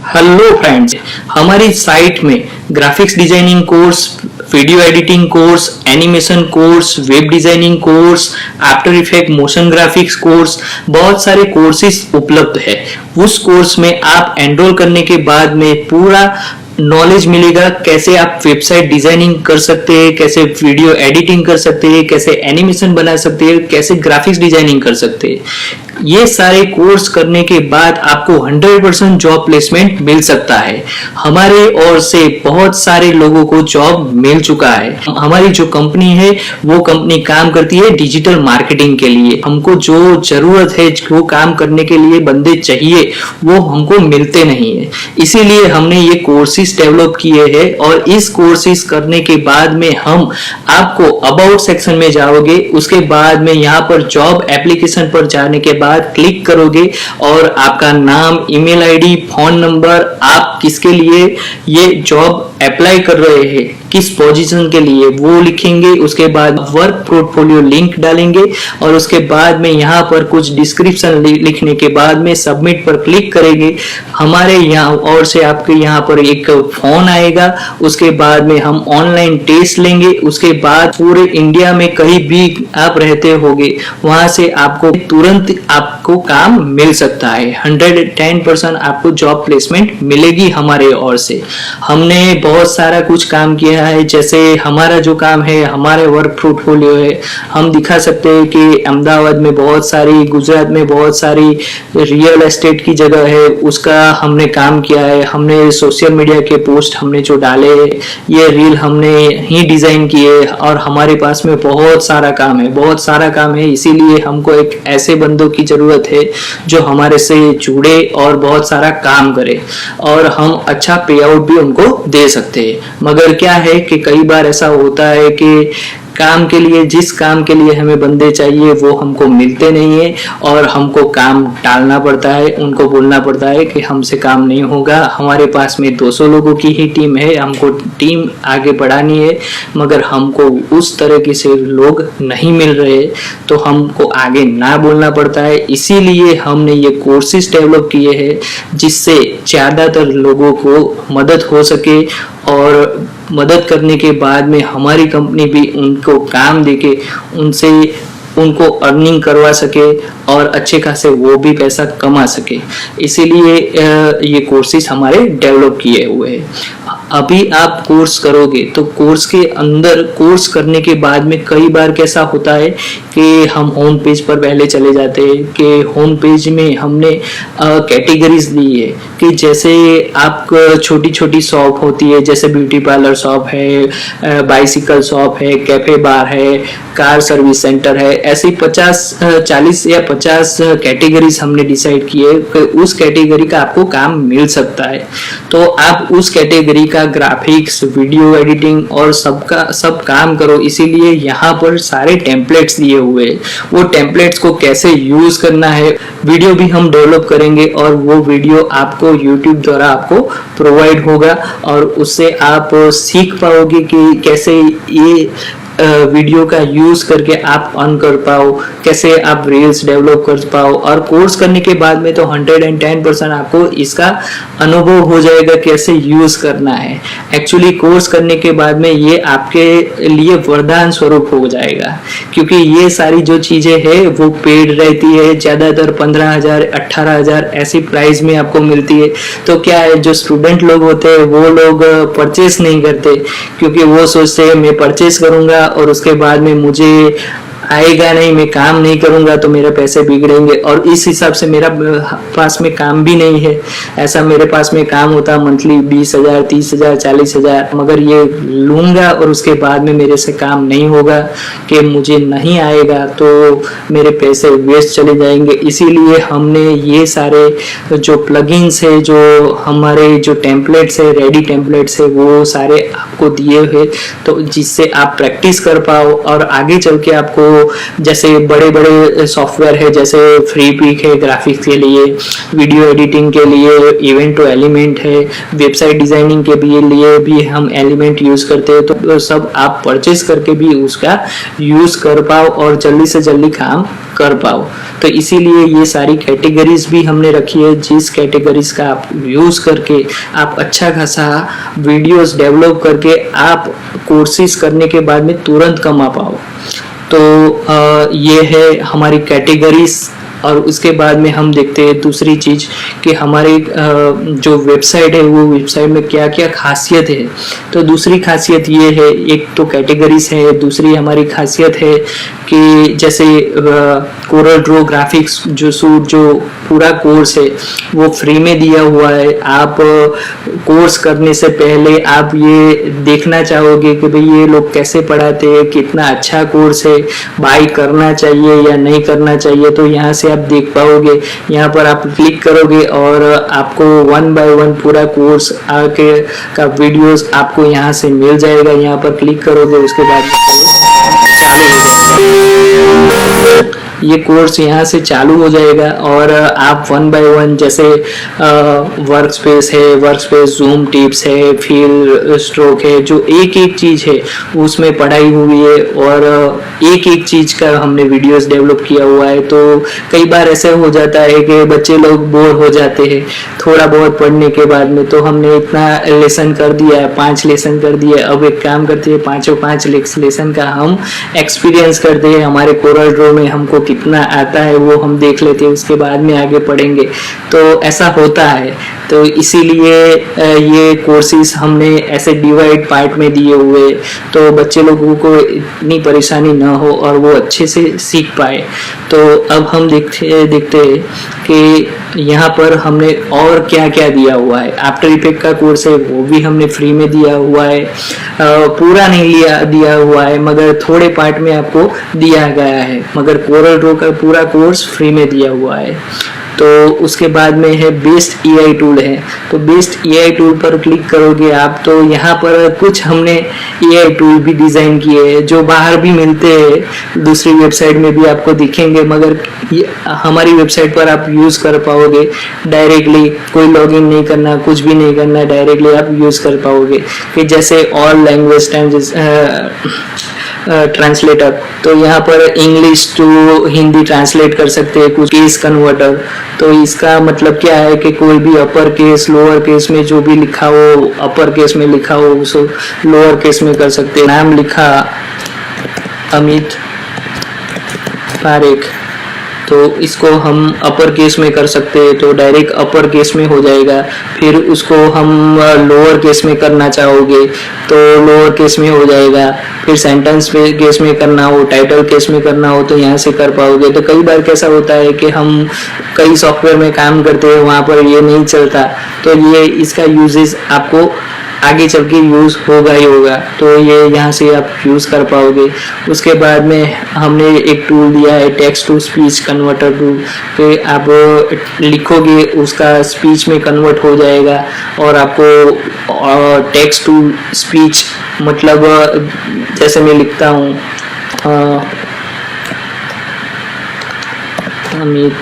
Hello friends, हमारी site में graphics designing course, video editing course, animation course, web designing course, after effect motion graphics course, बहुत सारे courses उपलब्ध है। उस कोर्स में आप एनरोल करने के बाद में पूरा नॉलेज मिलेगा, कैसे आप वेबसाइट डिजाइनिंग कर सकते हैं, कैसे वीडियो एडिटिंग कर सकते हैं, कैसे एनिमेशन बना सकते हैं, कैसे ग्राफिक्स डिजाइनिंग कर सकते हैं। ये सारे कोर्स करने के बाद आपको 100% जॉब प्लेसमेंट मिल सकता है। हमारे ओर से बहुत सारे लोगों को जॉब मिल चुका है। हमारी जो कंपनी है वो कंपनी काम करती है डिजिटल मार्केटिंग के लिए। हमको जो जरूरत है, जो काम करने के लिए बंदे चाहिए, वो हमको मिलते नहीं है। इसीलिए हमने ये कोर्सेज डेवलप किए हैं और इस कोर्सेज करने के बाद में हम आपको अबाउट सेक्शन में जाओगे, उसके बाद में यहाँ पर जॉब एप्लीकेशन पर जाने के बाद क्लिक करोगे और आपका नाम, ईमेल आईडी, फोन नंबर, आप किसके लिए ये जॉब अप्लाई कर रहे हैं, किस पोजीशन के लिए, वो लिखेंगे। उसके बाद वर्क पोर्टफोलियो लिंक डालेंगे और उसके बाद में यहाँ पर कुछ डिस्क्रिप्शन लिखने के बाद में सबमिट पर क्लिक करेंगे। हमारे यहाँ और से आपके यहाँ पर एक फोन आएगा। उसके बाद में हम ऑनलाइन टेस्ट लेंगे। उसके बाद पूरे इंडिया में कहीं भी आप रहते होगे, वहां से आपको तुरंत आपको काम मिल सकता है। 110% आपको जॉब प्लेसमेंट मिलेगी हमारे ओर से। हमने बहुत सारा कुछ काम किया है। जैसे हमारा जो काम है, हमारे वर्क पोर्टफोलियो है, हम दिखा सकते हैं कि अहमदाबाद में बहुत सारी, गुजरात में बहुत सारी रियल एस्टेट की जगह है, उसका हमने काम किया है। हमने सोशल मीडिया के पोस्ट हमने जो डाले, ये रील हमने ही डिजाइन किए और हमारे पास में बहुत सारा काम है, बहुत सारा काम है। इसीलिए हमको एक ऐसे बंदों की जरूरत है जो हमारे से जुड़े और बहुत सारा काम करे और हम अच्छा पे आउट भी उनको दे सकते हैं। मगर क्या है कि कई बार ऐसा होता है कि काम के लिए, जिस काम के लिए हमें बंदे चाहिए वो हमको मिलते नहीं है और हमको काम टालना पड़ता है। उनको बोलना पड़ता है कि हमसे काम नहीं होगा, हमारे पास में 200 लोगों की ही टीम है, हमको टीम आगे बढ़ानी है, मगर हमको उस तरह के से लोग नहीं मिल रहे, तो हमको आगे ना बोलना पड़ता है। इसीलिए हमने ये कोर्सेज डेवलप किए हैं जिससे ज़्यादातर लोगों को मदद हो सके और मदद करने के बाद में हमारी कंपनी भी उनको काम देके उनसे उनको अर्निंग करवा सके और अच्छे खासे वो भी पैसा कमा सके। इसीलिए ये कोर्सेज हमारे डेवलप किए हुए हैं। अभी आप कोर्स करोगे तो कोर्स के अंदर, कोर्स करने के बाद में कई बार कैसा होता है कि हम होम पेज पर पहले चले जाते हैं कि होम पेज में हमने कैटेगरीज दी है कि जैसे आप छोटी छोटी शॉप होती है, जैसे ब्यूटी पार्लर शॉप है, बाइसिकल शॉप है, कैफे बार है, कार सर्विस सेंटर है। ऐसी 40 या 50 कैटेगरीज हमने डिसाइड किए कि उस कैटेगरी का आपको काम मिल सकता है। तो आप उस कैटेगरी का ग्राफिक्स, वीडियो एडिटिंग और सब काम करो। इसीलिए यहाँ पर सारे टेम्पलेट्स दिए हुए हैं। वो टेम्पलेट्स को कैसे यूज करना है, वीडियो भी हम डेवलप करेंगे और वो वीडियो आपको यूट्यूब द्वारा आपको प्रोवाइड होगा और उससे आप सीख पाओगे कि कैसे ये वीडियो का यूज करके आप अर्न कर पाओ, कैसे आप रील्स डेवलप कर पाओ। और कोर्स करने के बाद में तो 110% आपको इसका अनुभव हो जाएगा कैसे यूज करना है। एक्चुअली कोर्स करने के बाद में ये आपके लिए वरदान स्वरूप हो जाएगा, क्योंकि ये सारी जो चीजें है वो पेड रहती है। ज्यादातर 15,000, 18,000 ऐसी प्राइस में आपको मिलती है। तो क्या है, जो स्टूडेंट लोग होते हैं वो लोग परचेस नहीं करते, क्योंकि वो सोचते हैं मैं परचेस करूंगा और उसके बाद में मुझे आएगा नहीं, मैं काम नहीं करूंगा तो मेरे पैसे बिगड़ेंगे। और इस हिसाब से मेरा पास में काम भी नहीं है। ऐसा मेरे पास में काम होता मंथली 20,000, 30,000, 40,000, मगर ये लूंगा और उसके बाद में मेरे से काम नहीं होगा, कि मुझे नहीं आएगा तो मेरे पैसे वेस्ट चले जाएंगे। इसीलिए हमने ये सारे जो प्लगइन्स है, जो हमारे जो टेम्पलेट्स है, रेडी टेम्पलेट्स है, वो सारे आपको दिए हुए, तो जिससे आप प्रैक्टिस कर पाओ और आगे चल के आपको जैसे बड़े बड़े सॉफ्टवेयर है जैसे फ्रीपीक है ग्राफिक्स के लिए, वीडियो एडिटिंग के लिए इवेंट टू एलिमेंट है, वेबसाइट डिजाइनिंग के लिए भी हम एलिमेंट यूज करते हैं, तो सब आप परचेज करके भी उसका यूज कर पाओ और जल्दी से जल्दी काम कर पाओ। तो इसीलिए ये सारी कैटेगरीज भी हमने रखी है, जिस कैटेगरीज का आप यूज करके आप अच्छा खासा वीडियोस डेवलप करके आप कोर्सेज करने के बाद में तुरंत कमा पाओ। तो ये है हमारी कैटेगरीज। और उसके बाद में हम देखते हैं दूसरी चीज कि हमारे जो वेबसाइट है वो वेबसाइट में क्या क्या खासियत है। तो दूसरी खासियत ये है, एक तो कैटेगरीज है, दूसरी हमारी खासियत है कि जैसे कोरल ड्रॉ ग्राफिक्स जो पूरा कोर्स है वो फ्री में दिया हुआ है। आप कोर्स करने से पहले आप ये देखना चाहोगे कि भाई ये लोग कैसे पढ़ाते हैं, कितना अच्छा कोर्स है, बाय करना चाहिए या नहीं करना चाहिए। तो यहाँ से आप देख पाओगे, यहाँ पर आप क्लिक करोगे और आपको 1 बाय 1 पूरा कोर्स आके का वीडियोस आपको यहाँ से मिल जाएगा। यहाँ पर क्लिक करोगे, उसके बाद ये कोर्स यहाँ से चालू हो जाएगा और आप 1 बाय 1 जैसे वर्कस्पेस है, वर्कस्पेस जूम टिप्स है, फिल स्ट्रोक है, जो एक एक चीज है उसमें पढ़ाई हुई है और एक एक चीज का हमने वीडियोस डेवलप किया हुआ है। तो कई बार ऐसे हो जाता है कि बच्चे लोग बोर हो जाते हैं थोड़ा बहुत पढ़ने के बाद में, तो हमने इतना लेसन कर दिया है, 5 लेसन कर दिए, अब एक काम करते हैं 5 लेसन का हम एक्सपीरियंस करते हैं, हमारे कोरल ड्रॉ में हमको कितना आता है वो हम देख लेते हैं, उसके बाद में आगे पढ़ेंगे। तो ऐसा होता है, तो इसीलिए ये कोर्सेज हमने ऐसे डिवाइड पार्ट में दिए हुए, तो बच्चे लोगों को इतनी परेशानी ना हो और वो अच्छे से सीख पाए। तो अब हम देखते हैं कि यहाँ पर हमने और क्या क्या दिया हुआ है। आफ्टर इफेक्ट का कोर्स है वो भी हमने फ्री में दिया हुआ है, पूरा नहीं दिया हुआ है मगर थोड़े पार्ट में आपको दिया गया है, मगर कोरल ड्रॉ का पूरा कोर्स फ्री में दिया हुआ है। तो उसके बाद में है बेस्ट एआई टूल है, तो बेस्ट एआई टूल पर क्लिक करोगे आप, तो यहाँ पर कुछ हमने एआई टूल भी डिजाइन किए हैं जो बाहर भी मिलते हैं, दूसरी वेबसाइट में भी आपको दिखेंगे, मगर हमारी वेबसाइट पर आप यूज कर पाओगे डायरेक्टली, कोई लॉगिन नहीं करना, कुछ भी नहीं करना, डायरेक्टली आप यूज कर पाओगे। कि जैसे ऑल लैंग्वेज ट्रांसलेटर, तो यहाँ पर इंग्लिश टू हिंदी ट्रांसलेट कर सकते हैं, कुछ केस कन्वर्टर। तो इसका मतलब क्या है कि कोई भी अपर केस लोअर केस में जो भी लिखा हो, अपर केस में लिखा हो उसे लोअर केस में कर सकते हैं। नाम लिखा अमित पारेख, तो इसको हम अपर केस में कर सकते हैं, तो डायरेक्ट अपर केस में हो जाएगा। फिर उसको हम लोअर केस में करना चाहोगे तो लोअर केस में हो जाएगा। फिर सेंटेंस केस में करना हो, टाइटल केस में करना हो तो यहाँ से कर पाओगे। तो कई बार कैसा होता है कि हम कई सॉफ्टवेयर में काम करते हैं, वहाँ पर ये नहीं चलता, तो ये इसका यूजेस आपको आगे चल के यूज होगा ही होगा, तो ये यहाँ से आप यूज कर पाओगे। उसके बाद में हमने एक टूल दिया है text to speech converter tool, पे आप लिखोगे उसका स्पीच में कन्वर्ट हो जाएगा और आपको टेक्स्ट टू स्पीच मतलब जैसे मैं लिखता हूँ अमित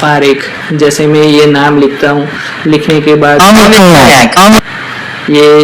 पारेख, जैसे मैं ये नाम लिखता हूँ, लिखने के बाद ये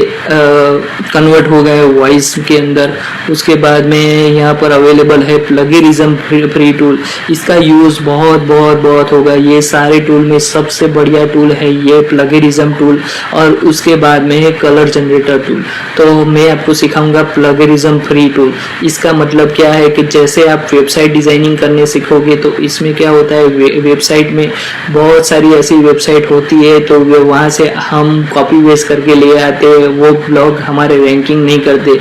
कन्वर्ट हो गया वॉइस के अंदर। उसके बाद में यहाँ पर अवेलेबल है प्लगरिज्म फ्री टूल, इसका यूज़ बहुत होगा। ये सारे टूल में सबसे बढ़िया टूल है ये प्लगरिज्म टूल। और उसके बाद में है कलर जनरेटर टूल, तो मैं आपको सिखाऊंगा प्लगरिज्म फ्री टूल। इसका मतलब क्या है कि जैसे आप वेबसाइट डिजाइनिंग करने सीखोगे तो इसमें क्या होता है, वेबसाइट में बहुत सारी ऐसी वेबसाइट होती है, तो वहाँ से हम कॉपी पेस्ट करके ले आते, वो ब्लॉग हमारे रैंकिंग नहीं करते।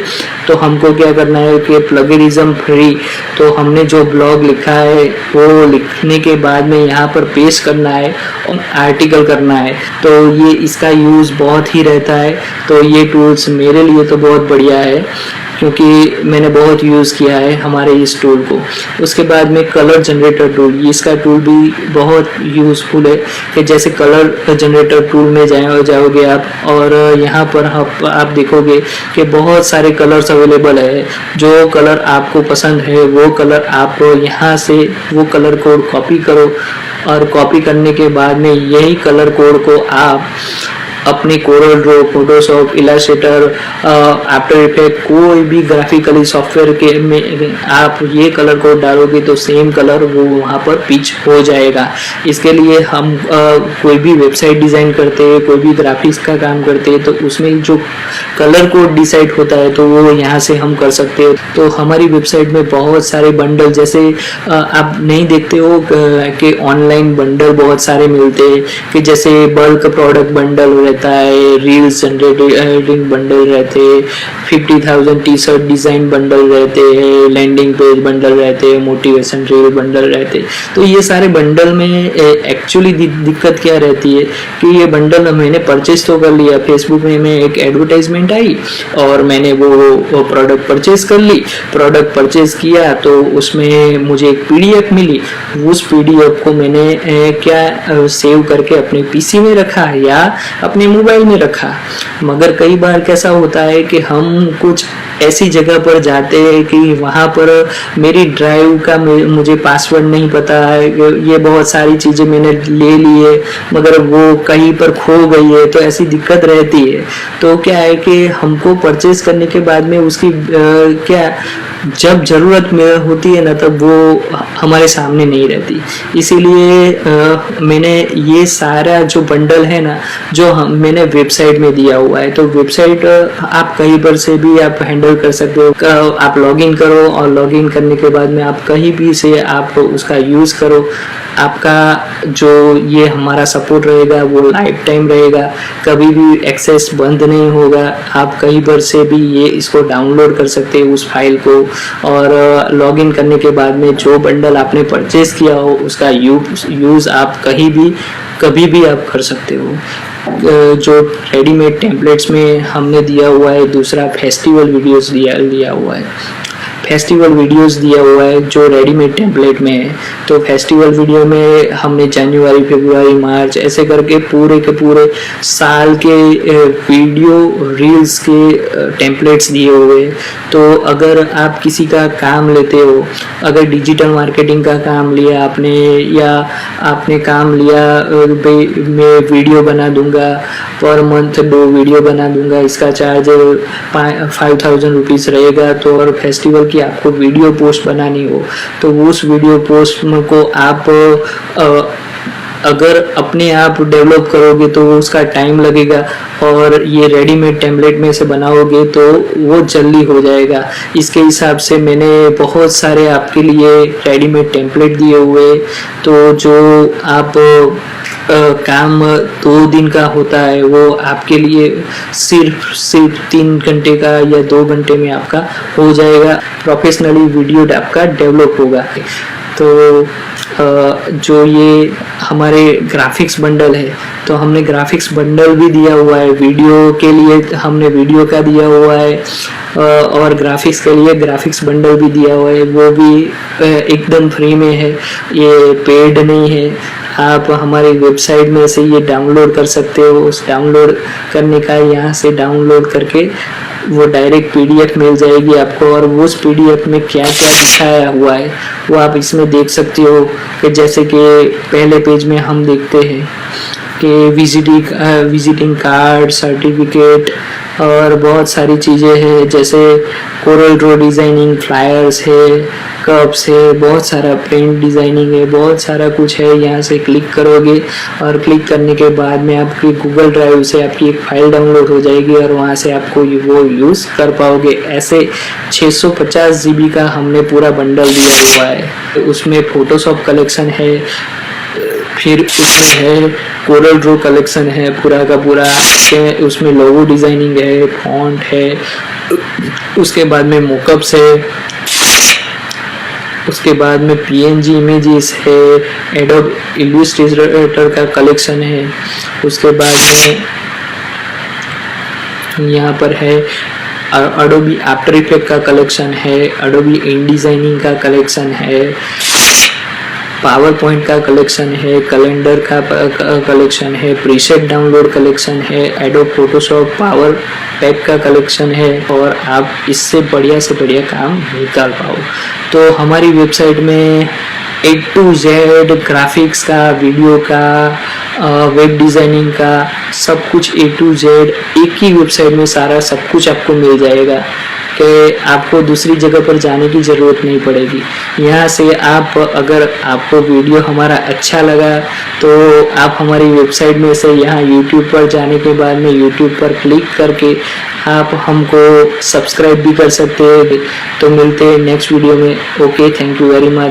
तो हमको क्या करना है कि प्लगरिज्म फ्री, तो हमने जो ब्लॉग लिखा है वो लिखने के बाद में यहाँ पर पेस्ट करना है और आर्टिकल करना है, तो ये इसका यूज़ बहुत ही रहता है। तो ये टूल्स मेरे लिए तो बहुत बढ़िया है। क्योंकि मैंने बहुत यूज़ किया है हमारे इस टूल को। उसके बाद में कलर जनरेटर टूल, इसका टूल भी बहुत यूज़फुल है कि जैसे कलर जनरेटर टूल में जाओगे आप और यहाँ पर आप देखोगे कि बहुत सारे कलर्स अवेलेबल है। जो कलर आपको पसंद है वो कलर आप यहाँ से वो कलर कोड कॉपी करो और कॉपी करने के बाद में यही कलर कोड को आप अपने Corel Draw, Photoshop, Illustrator, after effect, कोई भी ग्राफिकली सॉफ्टवेयर के में आप ये कलर कोड डालोगे तो सेम कलर वो वहाँ पर पिच हो जाएगा। इसके लिए हम कोई भी वेबसाइट डिज़ाइन करते हैं, कोई भी ग्राफिक्स का काम करते हैं तो उसमें जो कलर कोड डिसाइड होता है तो वो यहाँ से हम कर सकते हैं। तो हमारी वेबसाइट में बहुत सारे बंडल, जैसे आप नहीं देखते हो कि ऑनलाइन बंडल बहुत सारे मिलते हैं कि जैसे बल्क प्रोडक्ट बंडल रहता है, रील्स जनरेटिंग बंडल रहते हैं, 50,000 टी शर्ट डिज़ाइन बंडल रहते हैं, लैंडिंग पेज बंडल रहते हैं, मोटिवेशन रील बंडल रहते हैं। तो ये सारे बंडल में एक्चुअली दिक्कत क्या रहती है कि ये बंडल मैंने परचेज तो कर लिया, फेसबुक में मैं एक एडवर्टाइजमेंट आई और मैंने वो प्रोडक्ट परचेज कर ली। प्रोडक्ट परचेज किया तो उसमें मुझे एक पीडीएफ मिली, उस पीडीएफ को मैंने क्या सेव करके अपने पीसी में रखा या अपने मोबाइल में रखा। मगर कई बार कैसा होता है कि हम कुछ ऐसी जगह पर जाते हैं कि वहाँ पर मेरी ड्राइव का मुझे पासवर्ड नहीं पता है, ये बहुत सारी चीज़ें मैंने ले ली है मगर वो कहीं पर खो गई है, तो ऐसी दिक्कत रहती है। तो क्या है कि हमको परचेज करने के बाद में उसकी क्या जब ज़रूरत में होती है ना तब वो हमारे सामने नहीं रहती। इसीलिए मैंने ये सारा जो बंडल है ना जो मैंने वेबसाइट में दिया हुआ है, तो वेबसाइट आप कहीं पर से भी आप हैंडल कर सकते हो। आप लॉगिन करो और लॉगिन करने के बाद में आप कहीं भी से आप उसका यूज़ करो। आपका जो ये हमारा सपोर्ट रहेगा वो लाइफ टाइम रहेगा, कभी भी एक्सेस बंद नहीं होगा। आप कहीं पर से भी ये इसको डाउनलोड कर सकते हैं उस फाइल को, और लॉगिन करने के बाद में जो बंडल आपने परचेज किया हो उसका यूज़ आप कभी भी आप कर सकते हो। जो रेडीमेड टेम्पलेट्स में हमने दिया हुआ है, दूसरा फेस्टिवल वीडियोस लिया हुआ है, फेस्टिवल वीडियोस दिया हुआ है जो रेडीमेड टेम्पलेट में है। तो फेस्टिवल वीडियो में हमने जनवरी, फरवरी, मार्च ऐसे करके पूरे के पूरे साल के वीडियो रील्स के टेम्पलेट्स दिए हुए। तो अगर आप किसी का काम लेते हो, अगर डिजिटल मार्केटिंग का काम लिया आपने या आपने काम लिया मैं वीडियो बना दूंगा, पर मंथ 2 वीडियो बना दूंगा, इसका चार्ज 5,000 रुपीज़ रहेगा। तो और फेस्टिवल कि आपको वीडियो पोस्ट बनानी हो तो उस वीडियो पोस्ट को आप अगर अपने आप डेवलप करोगे तो उसका टाइम लगेगा, और ये रेडीमेड टेम्पलेट में से बनाओगे तो वो जल्दी हो जाएगा। इसके हिसाब से मैंने बहुत सारे आपके लिए रेडीमेड टेम्पलेट दिए हुए, तो जो आप काम 2 दिन का होता है वो आपके लिए सिर्फ 3 घंटे का या 2 घंटे में आपका हो जाएगा। प्रोफेशनली वीडियो आपका डेवलप होगा। तो जो ये हमारे ग्राफिक्स बंडल है, तो हमने ग्राफिक्स बंडल भी दिया हुआ है। वीडियो के लिए हमने वीडियो का दिया हुआ है, और ग्राफिक्स के लिए ग्राफिक्स बंडल भी दिया हुआ है, वो भी एकदम फ्री में है, ये पेड नहीं है। आप हमारी वेबसाइट में से ये डाउनलोड कर सकते हो। उस डाउनलोड करने का यहाँ से डाउनलोड करके वो डायरेक्ट पीडीएफ मिल जाएगी आपको, और उस पीडीएफ में क्या क्या दिखाया हुआ है वो आप इसमें देख सकते हो। कि जैसे कि पहले पेज में हम देखते हैं कि विजिटिंग कार्ड, सर्टिफिकेट और बहुत सारी चीज़ें हैं, जैसे कोरल ड्रॉ डिज़ाइनिंग, फ्लायर्स है, कप्स है, बहुत सारा प्रिंट डिज़ाइनिंग है, बहुत सारा कुछ है। यहाँ से क्लिक करोगे और क्लिक करने के बाद में आपकी गूगल ड्राइव से आपकी एक फाइल डाउनलोड हो जाएगी और वहाँ से आपको वो यूज़ कर पाओगे। ऐसे 650 GB का हमने पूरा बंडल दिया हुआ है। उसमें फोटोशॉप कलेक्शन है, फिर उसमें है कोरल ड्रॉ कलेक्शन है पूरा का पूरा, उसमें लोगो डिज़ाइनिंग है, फॉन्ट है, उसके बाद में मोकअप्स है, उसके बाद में पीएनजी इमेजेस है, एडोब इलस्ट्रेटर का कलेक्शन है। उसके बाद में यहाँ पर है एडोबी आफ्टर इफेक्ट का कलेक्शन है, एडोबी इन डिजाइनिंग का कलेक्शन है, पावर पॉइंट का कलेक्शन है, कैलेंडर का कलेक्शन है, प्रीसेट डाउनलोड कलेक्शन है, एडोब फोटोशॉप पावर पैक का कलेक्शन है और आप इससे बढ़िया से बढ़िया काम निकाल पाओ। तो हमारी वेबसाइट में A to Z ग्राफिक्स का, वीडियो का, वेब डिज़ाइनिंग का सब कुछ A to Z एक ही वेबसाइट में सारा सब कुछ आपको मिल जाएगा कि आपको दूसरी जगह पर जाने की ज़रूरत नहीं पड़ेगी। यहाँ से आप अगर आपको वीडियो हमारा अच्छा लगा तो आप हमारी वेबसाइट में से यहाँ YouTube पर जाने के बाद में YouTube पर क्लिक करके आप हमको सब्सक्राइब भी कर सकते हैं। तो मिलते हैं नेक्स्ट वीडियो में। Okay, thank you very much.